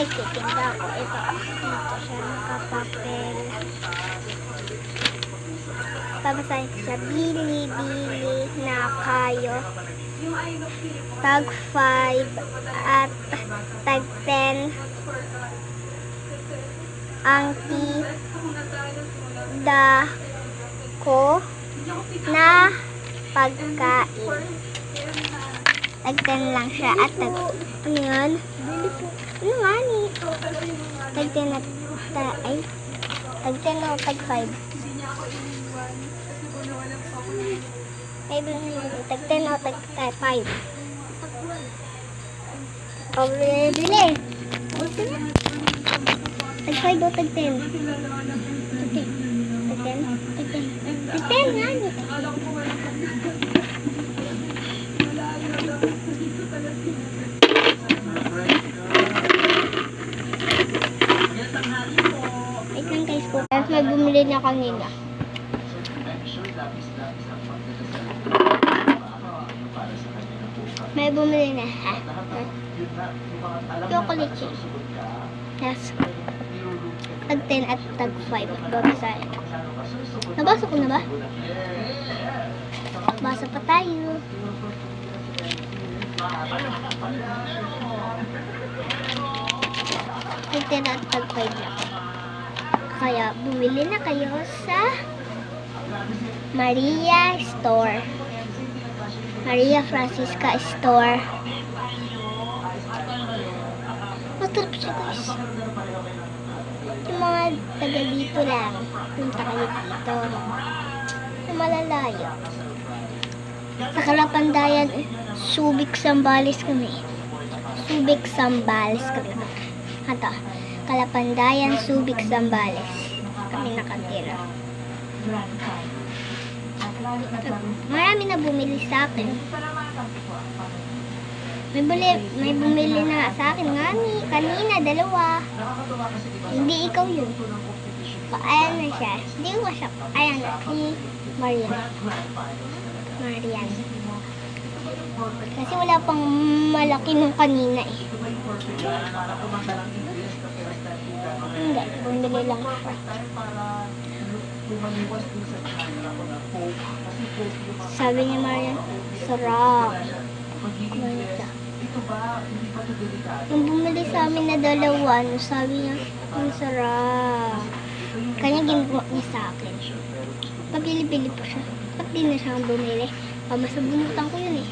nagtitinda ako. Ito, dito siya nakapapel. Babasahin ko siya. Bili-bili na kayo. Tag 5 at tag 10 ang tida ko na pagkain. Tag 10 lang siya at tag ano yan? Ano nga ni? Tag 10 at tag 10 o tag 5? May tag 10 o tag 5? O, bili. Tag 5 o tag 10? Tag 10? Tag 10 nga ni. Wait lang guys po. Tapos may bumili na kanina. May bumili na. Ha? Chocolate chip. Yes. Tag 10 at tag 5. Babasahin. Nabasa ko na ba? Basa pa tayo. Tag 10 at tag 5 lang. Kaya bumili na kayo sa Maria Store. Maria Francisca Store. Masarap siya guys. Yung mga taga dito lang. Punta kayo dito. Yung malalayo. Sa Kalapandayan, Subic Zambales kami. Subic Zambales kami. Ito. Kalapandayan, Subic Zambales. Kami nakatira. Marami na bumili sa akin. May bumili na sa akin nga ni kanina, 2. Hindi ikaw yun. Ayan na siya. Hindi ko siya. Ayan na. Si Marian. Kasi wala pang malaki nung kanina eh. Hindi. Bumili lang siya. Sabi niya Marian, sarap. Yung bumili sa amin na 2, sabi niya, ang sarap. Kanya ginagawa niya sa akin. Pabili-bili po siya. Ba't di na siyang bumili? Pamasabunutan ko yun eh.